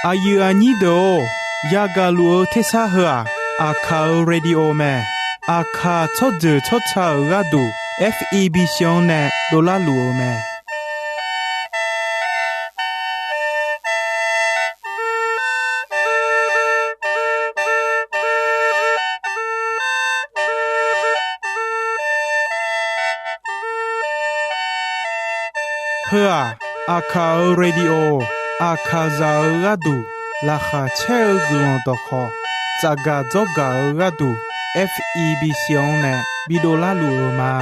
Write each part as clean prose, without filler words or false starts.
อายุอันนี้โดยากาลูเทสาหัวอาคาเรดิโอแมอาคาชดเจอชดชาระดู FEB ชงเนโดลาลูแมเพื่ออาคาเรดิโออาคาซาระดูลาคาเชลกลอนตอคอจากาจอการะดู FEB ชงเนบิโดลาลูมา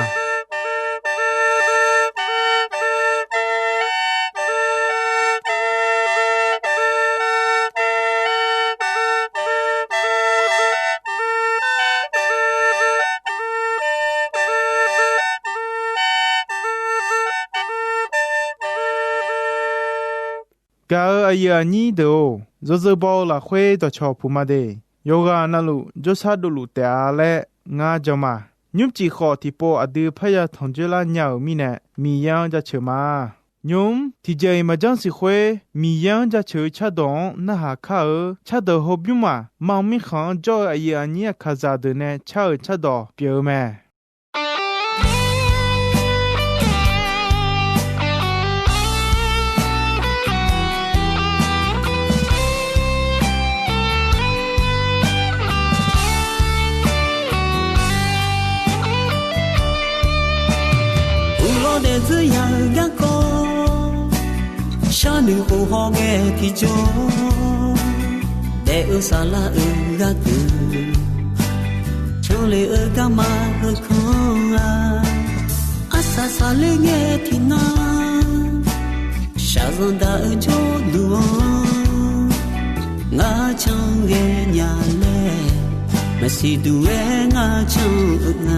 กาอายานีโดโจโจบอลาเควตอชอพูมาเดโยกานาลุโจซาดุลุเตอาเลงาจามายุมจีขอที่โปอดือพยาทองเจลาญามีเนมียังจะเชมายุมที่เจมาจังสิเควมียังจะเชชะดองนะหาคาชะดอฮบยุมามังมิขังจออายานีคาซาเดเนชะชะดอเปียวแม这样个歌，山里湖好个地中，在乌萨拉乌个土，城里乌个马河空啊，阿萨萨里个天南，沙上大着路，我唱个伢嘞，那是都个我唱啊。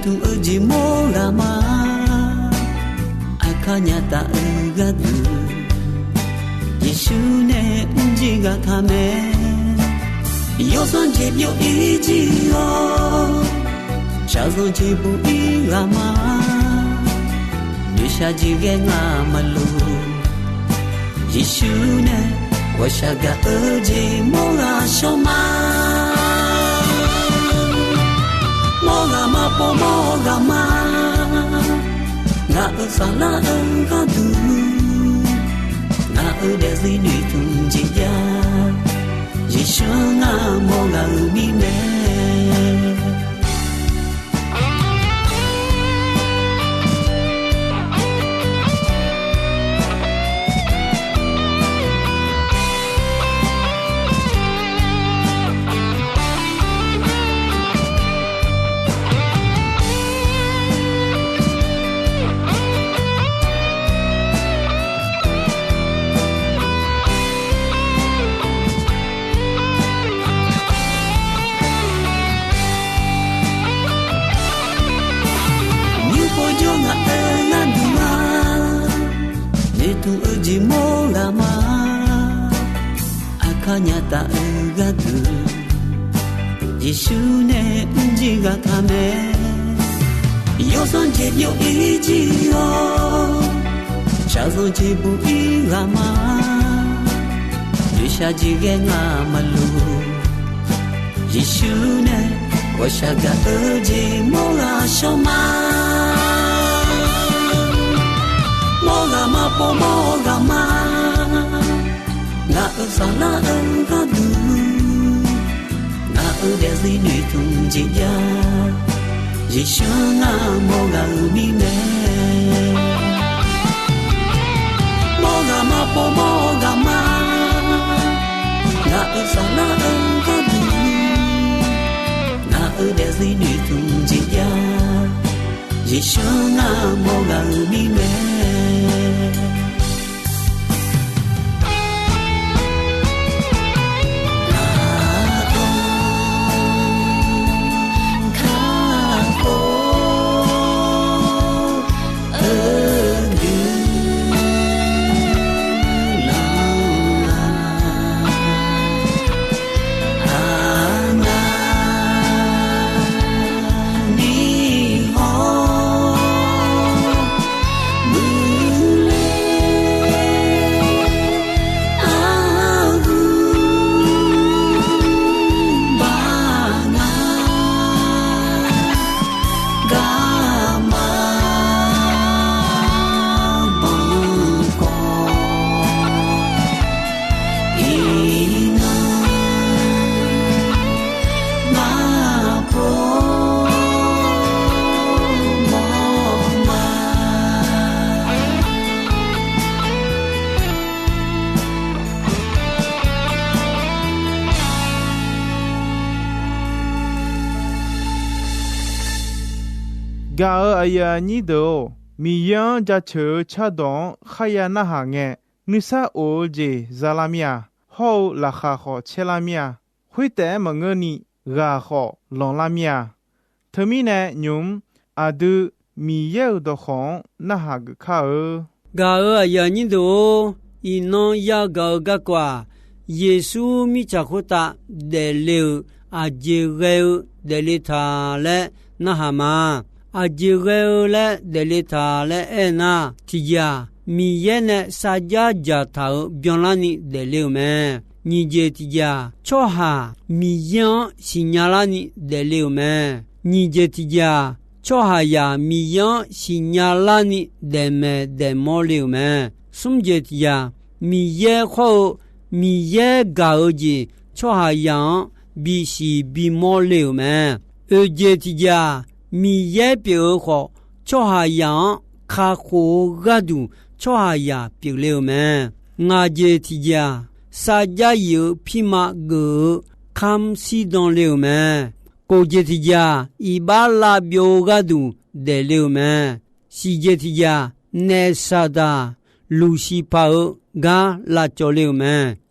Tu uji molama akanya ta gadu Yesu ne unjiga kame yo san je yo iji yo sha san je bu irama nisha ji ge nga malu Yesu ne washaga uji mola shoma Mogama po mogama na usala ngadu na udezi ni tunjia yishanga moga umine Tu uji molama akanya ta gadu Yesu ne unjiga kame yo san je yo iji yo sha san je bu irama nisha ji ge nga malu Yesu ne washaga uji mola shoma Mogama po mogama na usala ngadu na udezi ni tunjia yishanga moga umine Mogama po mogama na usala ngadu na udezi ni tunjia yishanga moga umine Oh กาอายานีโดมียังจะเชอชาดองขยานาหาเงนิสาโอเจซาลามียฮอลาคาขอเชลามียคุยแต่มงเงนีกาขอลองลามียเธอมีแนยุมอาดูมีเยอดของนาหากข้ากาอายานีโดอีนองยากากกว่าเยซูมิจักขุตะเดเลวอาเจเกวเดลิทาและนาหามาอาเจเกวและเดลิทาและเอนาทิยามีเยเนซาจาจาทาบยอนลานิเดเลวแมညီเจติยาชอหามียังสิญาลานิเดเลวแมညီเจติยาชอหายามียังสิญาลานิเดเมเดมอเลวแมสุมเจติยามีเยข้อมีเยกาอจีชอหายังบีสีบีมอเลวแมเจติยามีเยเปียวข้อชอหายังคาโคกาดูชอหายาเปียวเลวแมงาเจติยาซาจายูพิมาเกคำซีดอนเลวแมโกเจติยาอีบาลาเบียวกาดูเดเลวแมซีเจติยาเนซาดาลูซีพาอกาลาจอเลวแม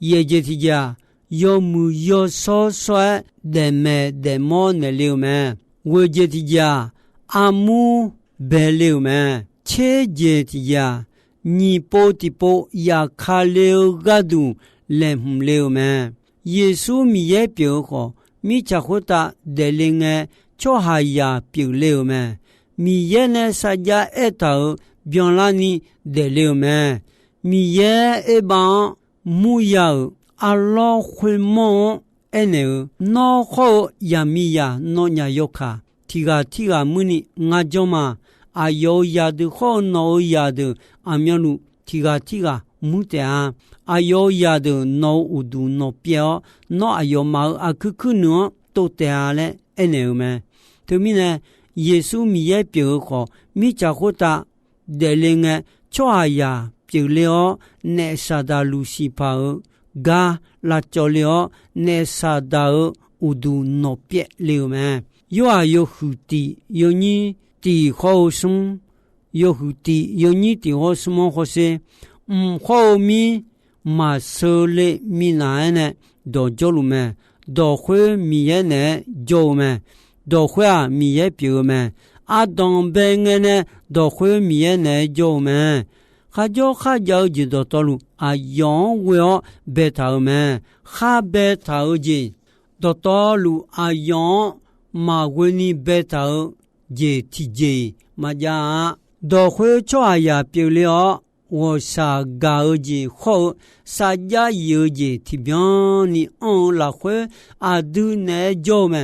เยเจติยายอมูยอซอสวะเดเมเดมอเนเลวแมเวเจติยาอามูเบเลวแมเชเจติยาညီပိုတိပိုယာခါလေဂဒုလေမလေမယေဆုမီရဲ့ပြောခေါ်မိချခုတာဒဲလင်းငယ်ချောဟာယာပြုလေမမီရဲ့နဲ့စာကြအဲ့တောဘျွန်လာနီဒဲလေမမီရဲ့အဘံမူယောအလောခွေမောအနေနောခေါ်ယာမီယာနောညာယောခာတီဂာမူနီငါကြောမอายุยาดูข้อนอยาดูอามีนุทีกามุตะอายุยาดูนออุดูนอเปียนออายุมาอาคือนัวโตเตะเลเอเนวแมถึงมีเนเยซูมีเยเปียวขอมีจักขุตะเดลิงชอายาเปียวเลอเนซาดาลูซิพากาลาจอเลอเนซาดาอุดูนอเปียเลวแมยออายุหุติยอนีตีข้อสมยอหุติยอนีตีข้อสมข้อเสข้อมีมาเสเลมีนายเนดอจลุแมดอขวมีเยเนจอแมดอขวมีเยเปียวแมอาดองเบงเนดอขวมีเยเนจอแมข้าเจ้าจิดอตลุอายองเวอเบทาแมข้าเบทาจิดอตลุอายองมาเวนีเบทาเจทีเจมาจาดอกหัวชอายาเปียวเลอวอสากาเจขอสาจาเยเจที่บยอนนี่อันละหัวอาดูเนจอม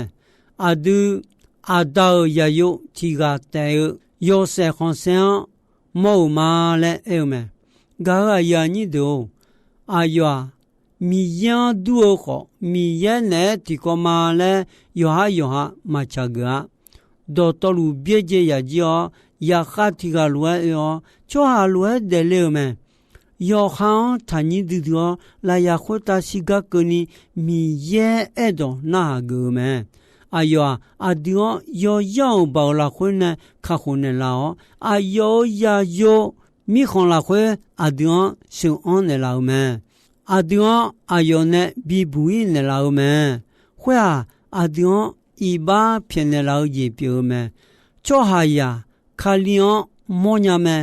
อาดูอาดายาโยที่กาเตยอเซคอนเซนมอมาเลเอเมกาอายานี่โดอายามียันดูขอมียันเนที่ก็มาเลยอฮามาชากาดอตลูเบียเจยาจิอยาคาติกาลวยอชัวฮาลวยเดเลวแมยอคังทานิดิดอลายาโคตาซิกากนีมีเยเอดอนาเกแมอายออาดิอยอยาวบาลาคนเนคาคนเนลาอายอยาโยมีคนละควยอาดิอซิออนเนลาแมอาดิออายอเนบิบุยเนลาแมขวาอาดิออีบ้าเพียงเราเย็บเปียวแม่ชอหายาคาลิอมอญาแม่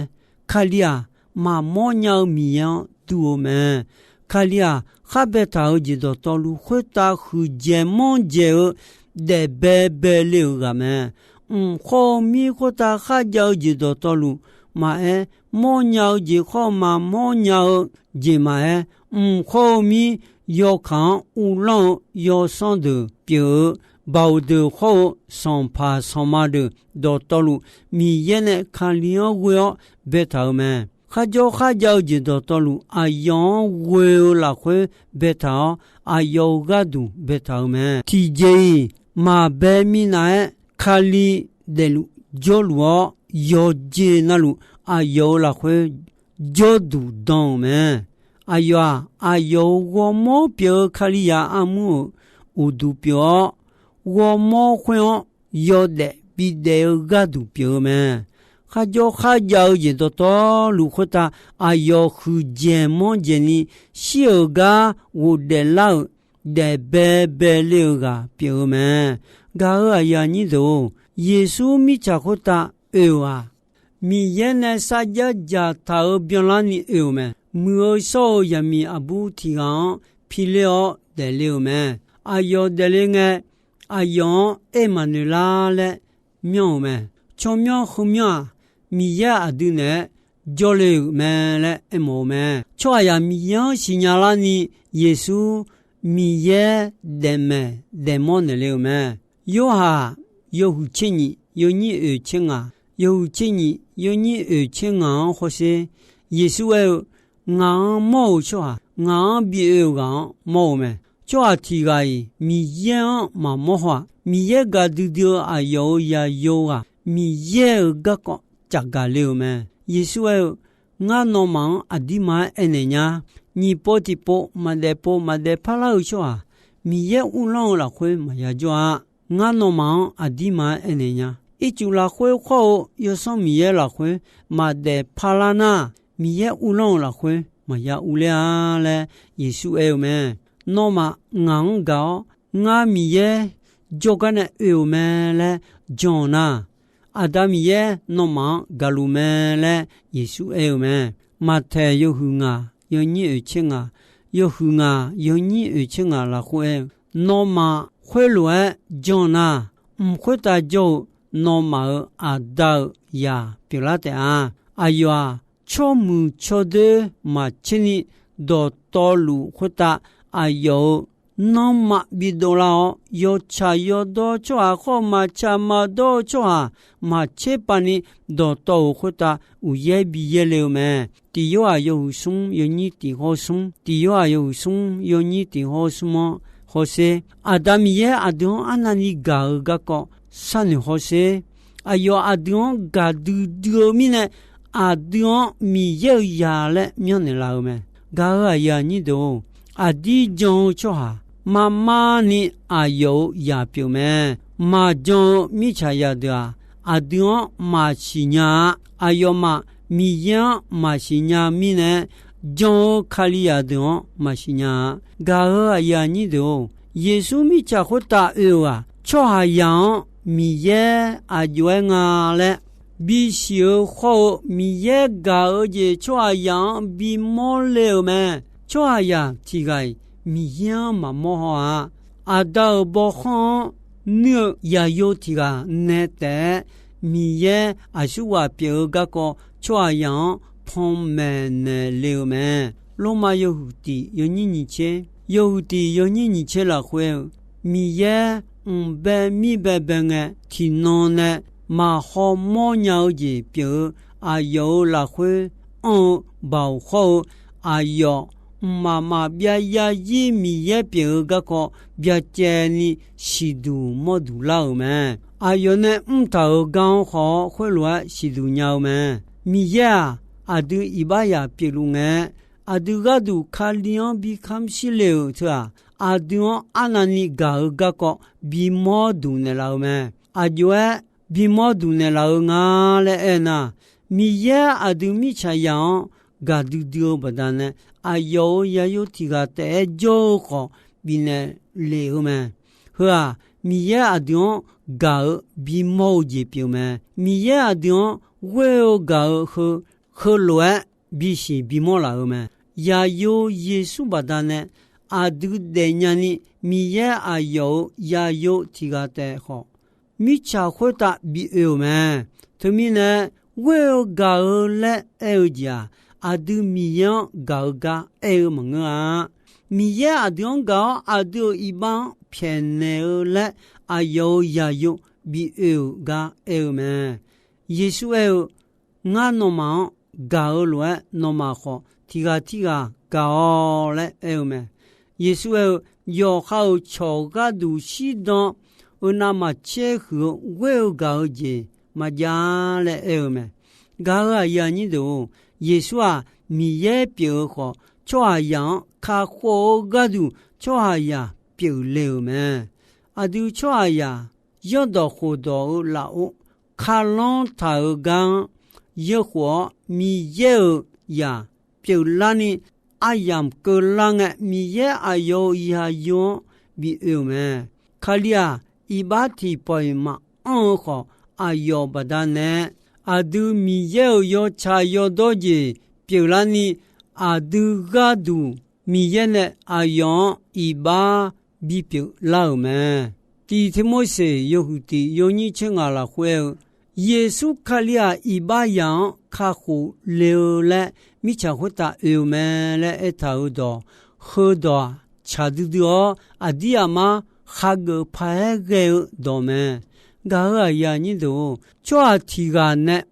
คาลิยามามอญามียดูแม่คาลิยาข้าเบตาจิดตอลูขตาหูเจมอนเจเดเบเบเลวกะแม่ขอมีขตาข้าเจ้าจิดตอลูมามอญาจิขอมามอญาจิมาขอมียอคังอุลองยอซอนเดเปียวบ่าวเดือข้อสองพาสองมาเดือดอตลุมีเยเนคันเลียเวอเบทาแมข้าเจ้าจิดอตลุอายองเวอละควยเบทาอายอกาดูเบทาแมทีเจมาเบมีนาคาลีเดลุจอลัวยอเจนาลุอายอละควยจอดูดองแมอายอวอมอเปียคาลียาอามูอุดูเปียว我莫会用有的比得个都表咩？还叫也多如果他要去见么见你小个我的老的白了个表咩？个呀你都耶稣咪查可他啊，咪也呢撒家家他表拉你咩？没说也咪阿不提昂皮了的了咩？要的了个要马努拉嘞妙咩？从妙后妙。米呀阿杜呢，叫了咩嘞？冇咩？错呀米呀是伢拉你耶稣米呀得咩？得么呢了咩？有哈有钱你有你有钱啊，有钱你有你有钱啊，或是耶稣哎，俺冇错啊，俺比俺冇咩？错啊提个米呀嘛冇话，米呀个丢丢啊有呀有啊，米呀个个。จักกะเลวแม่เยซูเองานอมังอดิมาเอเนญานีโปติโปมาเดพาลาอุชัวมีเยอุลองละควยมายาจัวงานอมังอดิมาเอเนญาอิจุละควยขอยอซอมีเยละควยมาเดพาลานามีเยอุลองละควยมายาอุเลอาเลเยซูเอแม่นอมางังกางามีเยจอกันเอแม่และจอนาอาดามีเยนอมังกาลูเมและเยซูเอเมมาเทยหุงายนี่เอชิงายหุงายนี่เอชิงาละควยนอมาควยลวยจอนาควยตาโจนอมาอาดายาปิลาเตอายัวชอมูชอเดมาชินิดอตอลูควยตาอายุน้องมาบิดลายอชายอดอชัวข้อมาชามาดอชัวมาเชปานิดอโตขุตาอุเยบิเยเลวแม่ติโยอายุสุงยนี่ติโฮสุงติโยอายุสุงยนี่ติโฮสุมโฮเซอาดามีเยอาดงอานานิกากะก็สันโฮเซอายุอาดงกาดูดูมิเนอาดงมีเยยาและมีเนลาวแม่กาอยานี่โดอาดีจงชัวมามานี่อายุยาเปียวแม่มาจงมิชายาเดาอาดงมาชิญาอายุมามียังมาชิญามิเนจงคาลิยาดงมาชิญากาอยานี่โดเยซูมิจาโคตาเอวาชัวยังมีเยอายุงาและบิชิโอโคมีเยกาเจชัวยังบิโมเลวแม่ชัวยาที่ไงมียามาโมหะอาดาบอขันเนื้อยาโยที่กาเนเตมีเยอาชัวเปียกะก็ชัวยาพอมเมเนเลวแม่โลมาโยฮูติโยนินิเชโยฮูติโยนินิเชละควยมีเยเบมีเบเบงที่นอนเนมาหอมอญาเจเปียอายุละควยบ่าวเขาอายุมาเบียยายีมีเยเปียกะก็เบียเจนี่สิดูมอดูลาวแม่อายุเนตากังขอควยลัวสิดูญาวแม่มีเยอาดูอิบายาเปียลุงอาดูกะดูคาลิยอนบิคัมสิเลวเถอะอาดูอานานิกากะก็บิมอดูเนลาวแม่อายุบิมอดูเนลาวงาเลเอนามีเยอาดูมิชายังกาดูดิโอบดานอายุยายุที่กาแต่โจขอบินเลวแม่เฮ้อมีเยอดงกาบิโมจิเปียวแม่มีเยอดงเวโอกาคือลัวบิชิบิโมลาแม่ยายุเยซูบดานอาดูเดญานิมีเยอายุยายุที่กาแต่ขอมิชาโคตาบิเอวแม่ทมิเนเวโอกาและเอวจาอาดูมียังกากาเอวมังมีเยอาดูงกาอาดูอีบังเพียนเนอและอายุยายุบิเอวกาเอวแม่เยซูเอวงานนมังกาลวยนมาขอทิกากาและเอวแม่เยซูเอวยอเข้าชอกาดูชิดอนอุนามาเชหือเววกาเจมาจาและเอวแม่กายานิดูเยซูมีเยเปียวขอชัวยังคาโคกาดูชัวยาเปียวเลวแม่อาดูชัวยา要到活到老卡朗塔尔刚一伙米耶呀表拉尼阿样格朗个米耶阿有呀有比有咩卡利亚伊巴提波嘛好阿有不但呢阿杜米耶有茶有多吉表拉尼阿杜嘎杜米耶呢阿有伊巴比表老咩第提摩西有的有你请阿拉会耶稣卡利亚伊巴样卡胡流了米查胡达有咩了一头多喝多查得多阿迪亚嘛哈个拍个多咩噶呀你都抓提个呢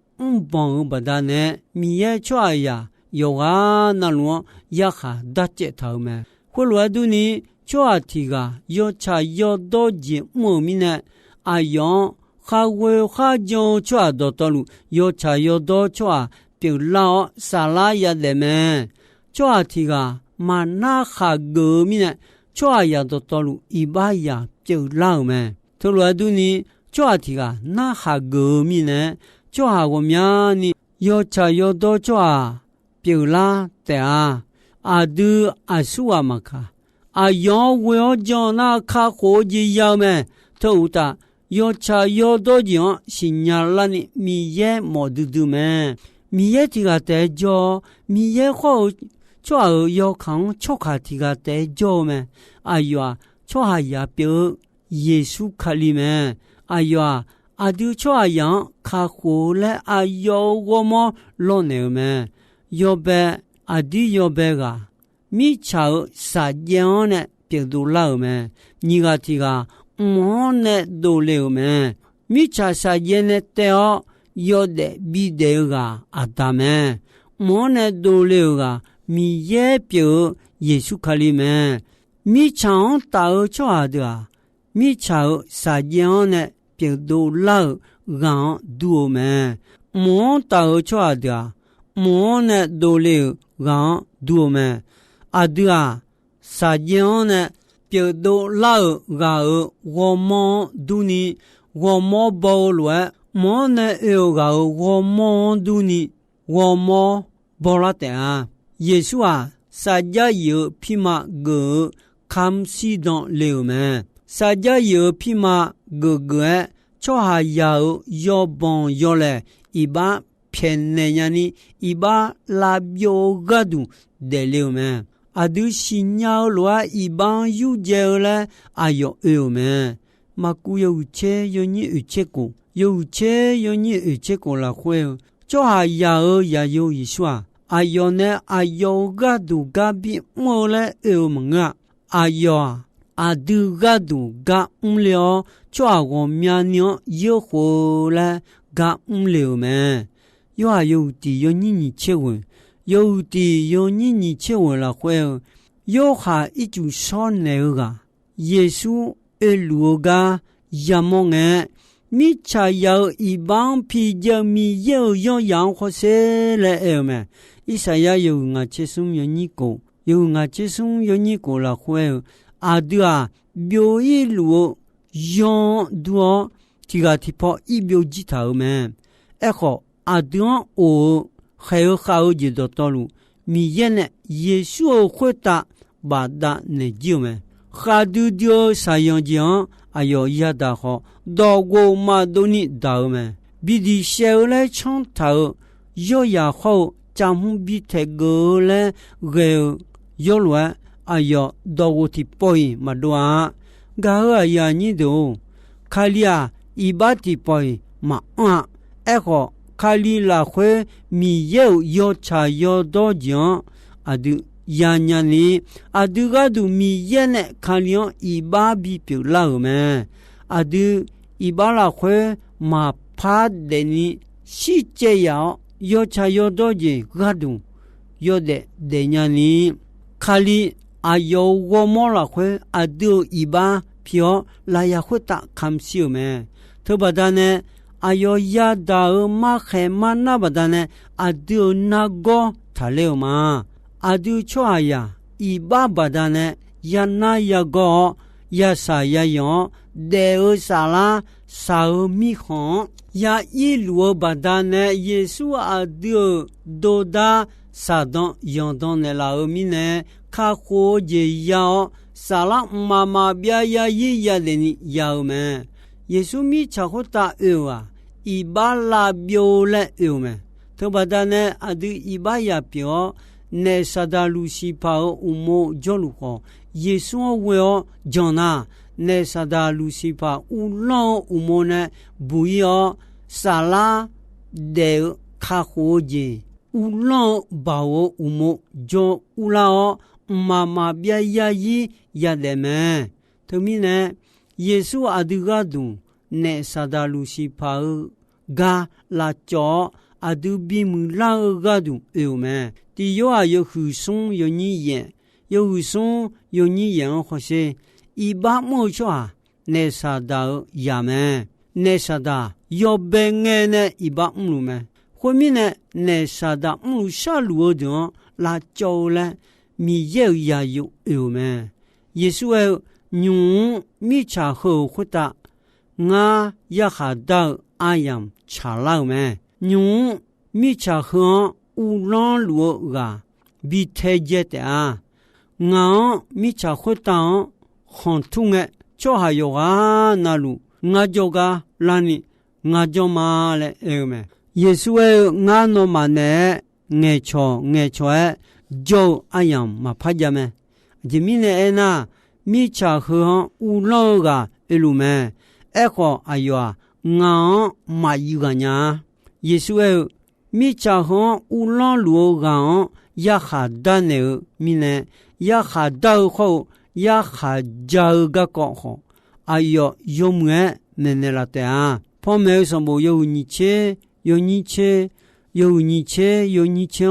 帮不得呢米也抓呀有啊那罗也哈大接头咩后来都你抓提个有查有多节莫名呢阿样哈会哈就抓到道路有查有多抓表老萨拉呀的咩抓提个嘛那哈个名呢抓呀到道路一把呀表老咩后来都你抓提个那哈个名呢抓我们呢有查有多抓表拉的啊阿杜阿苏阿玛卡阿样我要叫那卡活计要咩头大有查有多讲新年了呢米也没得得咩米也提个得叫米也好抓要看错卡提个得叫咩哎呀错下也表耶稣卡里咩哎呀阿丢错样卡活了哎哟我们老牛咩要白阿弟要白个米炒啥样呢表都老咩你个提个我呢都了咩米炒啥样呢得有的比得个阿达咩我呢都了个米也表耶稣卡里咩米炒到错的米炒啥样呢表都老个都咩我到错的我呢都了个都咩阿对啊啥样呢表都老个我们都你我们包了我呢有个我们都你我们包了的啊耶稣啊啥家有匹马个看西当了咩啥家有匹马个错下有帮有嘞一把骗人家呢一把拉表个都得了咩阿都新鸟罗一帮有接了啊有咩嘛古有切有你有切过有切有你有切过了会错下也有一说啊有呢啊有个都个比我嘞有么啊啊有啊都个都个了错我面娘有活了个了咩有啊有的有你切问有的有你切问了会有下一种说那个耶稣路个亚蒙诶米查有一帮皮叫米有养活些了咩伊啥呀有我接送有你个有我接送有你个了会啊对啊表一路用多这个地方一表几头咩哎好啊对啊我还有好几道道路米也呢耶稣回答把它呢救咩哈都丢啥样讲哎哟也大好到过嘛都你到咩比的小来冲头有也好咱们比太个了个有了哎哟到我的背嘛多啊个呀你都卡里啊一把的背嘛啊哎好卡里拉会米有茶有多讲啊都呀呀你啊都个都米也呢卡里一把比表老咩啊都一把拉会嘛怕的你是这样有茶有多讲个都有的呀你卡里啊有我们拉会啊都一把票来呀会打看笑咩特别的呢啊有呀到嘛黑嘛那不的呢啊都那个他了嘛啊都错呀一把不的呢呀那呀个亚撒亚样得尔撒拉撒尔米康亚伊罗巴达呢耶稣阿德多达撒当样当呢拉尔米呢卡火耶亚撒拉妈妈比亚伊亚的尼亚们耶稣米查火达啊伊巴拉表了们特巴达呢阿德伊巴亚表ne sadalusi pa umo joluko yesu weo jona ne sadalusi pa ulon umo ne buyo sala de khahoje ulon bawo umo jo ulao mama bia yayi yademe tomine yesu aduga du ne sadalusi pa ga la cho adubi mula ga du eume第有啊有护送有你眼，有护送有你眼或是一把木抓，那啥到衙门，那啥到要被眼呢一把木门，后面呢那啥到木下路的拉叫了，米有也有门，耶稣用米茶后回答，我也下到阿样茶楼门，用米茶后。乌朗路啊，比太热的啊，我米查会当很痛的，就还有啊那路，我就个那里，我就嘛嘞me，耶稣我那嘛呢，爱错就阿样嘛怕着me，这米呢那米查和乌朗个一路me，个哎呦啊，我嘛有个呢，耶稣米查和乌朗路港也哈达呢，米呢也哈达后也哈加个港后，哎呦，有么呢啦的啊？旁边什么有你切，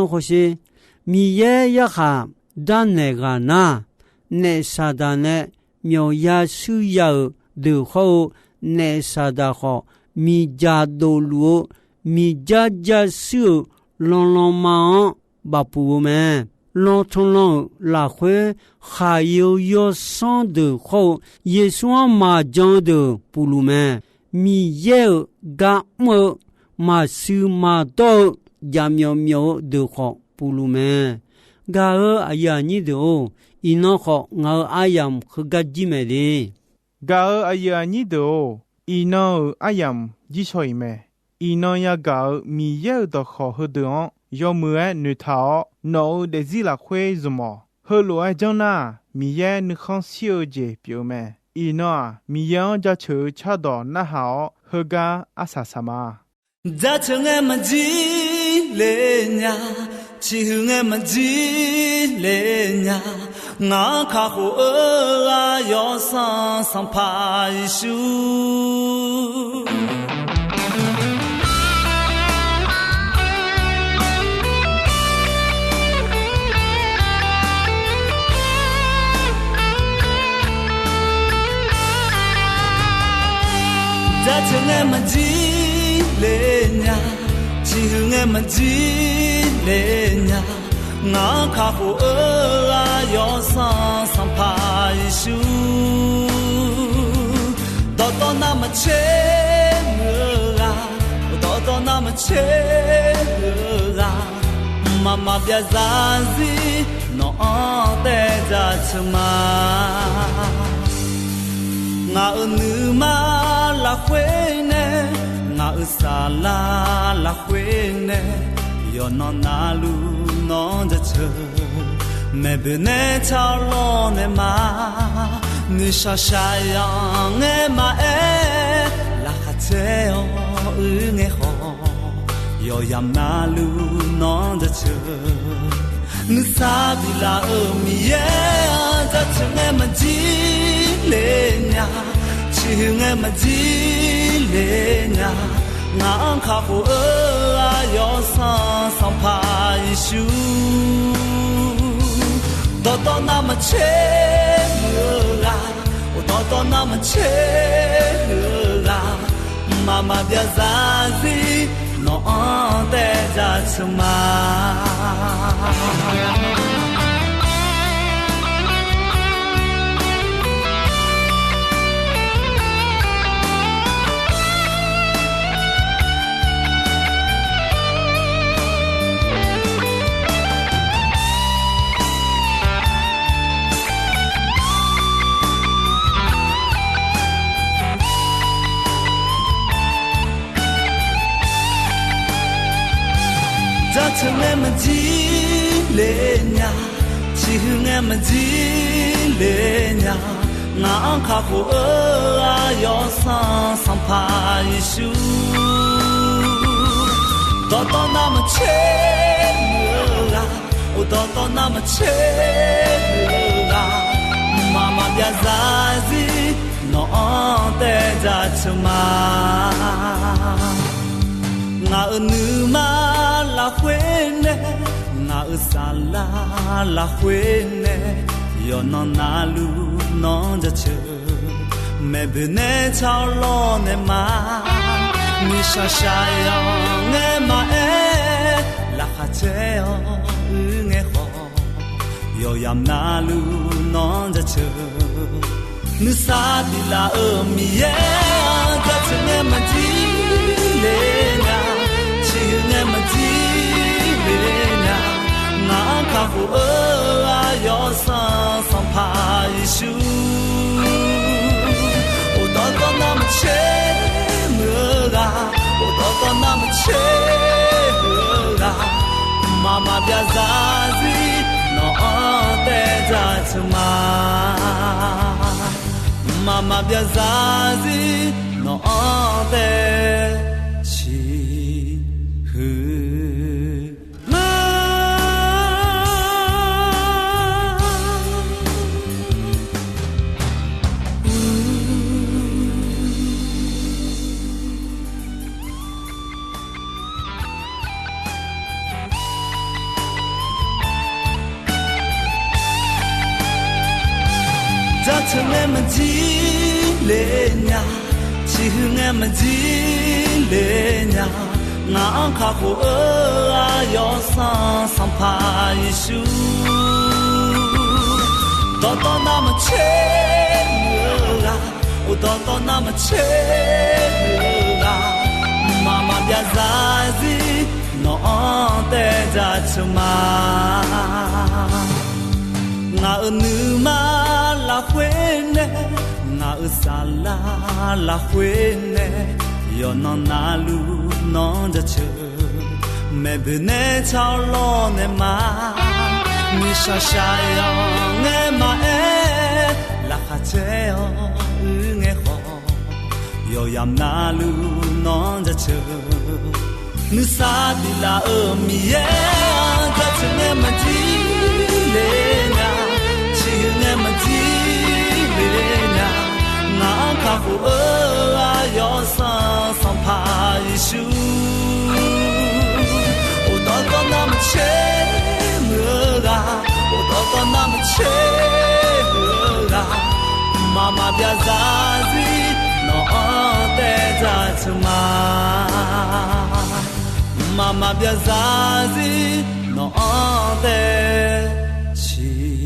或是米也哈达那个那，那啥的呢？苗也需要的后，那啥的好，米加多路。mi jaja su long long ma ba pu me long thong long la khwe kha yo son de ho yesu ma jan de pu lu me mi ye ga mo ma su ma do ya myo de ho pu lu me ga aya ni do ino ho nga ayam khaga ji me de ga aya ni do ino ayam ji choi me ino ya ga mi ye de kho he de yo mue nu ta no de zi la khwe zumo he lo a jang na mi ye nu khang xiu je pyo me ino mi yang ja chu cha do na ha he ga asa sama za chung e ma ji le nya chi hu e ma ji le nya nga kha ho a yo san san pa shu za chung e ma ji le nya chi hu e ma ji le nya nga kha ho a yo san san pa shu do na ma che ga do na ma che ga mama bia za zi no te za chuma nga nu ma la khwe ne nga sa la khwe ne yo no na lu no de che me be ne cha lo ne ma ni sha sha yang ne ma la ha che o ne ho yo yam na lu no de che nu sa bi la mi ye za che ne ma ji le nya chi nge ma ji le nya nga kha ho a yo san san pa shu do na ma che la do na ma che la mama bia za zi no te za chuma 成俺们几来呀，其实俺们几来呀，俺卡苦啊要上爬一宿，到那么切啊，我到那么切啊，妈妈别在意，侬带着出嘛。ngã nữ ma la quên nè ngã sa la quên nè yo non na lu non ja chờ mẹ bên nè chao lo nè ma ni sa sa yo nghe ma e la ha che yo nghe ho yo yam na lu non ja chờ nữ sa đi la ở mi e ta che nghe ma ji le na nghe mà chỉ về nhà ngã khá phụ ở yo sang phá isu ô đó có nằm chế mưa ga ô đó có nằm chế mưa ga mama bia ra gì nó té ra chuma mama bia ra gì nó té成俺们几来呀，其实俺们几来呀，俺卡苦啊要上爬一宿，到那么切啊，我到那么切啊，妈妈别在意，侬带着出嘛，俺女嘛。la quên ngã sa la quên yo non na lu non ja chờ mẹ bên nè chao lo nè ma ni sa sa yo nghe ma e la ha che yo nghe ho yo yam na lu non ja chờ nữ sa đi la ở mi e ta che nghe ma ji le na chi nghe ma ji ngã khá phụ ở yo sang phá isu ô đó có nằm chế mưa ga ô đó có nằm chế mưa ga mama bia ra gì nó té ra chuma mama bia ra gì nó té chi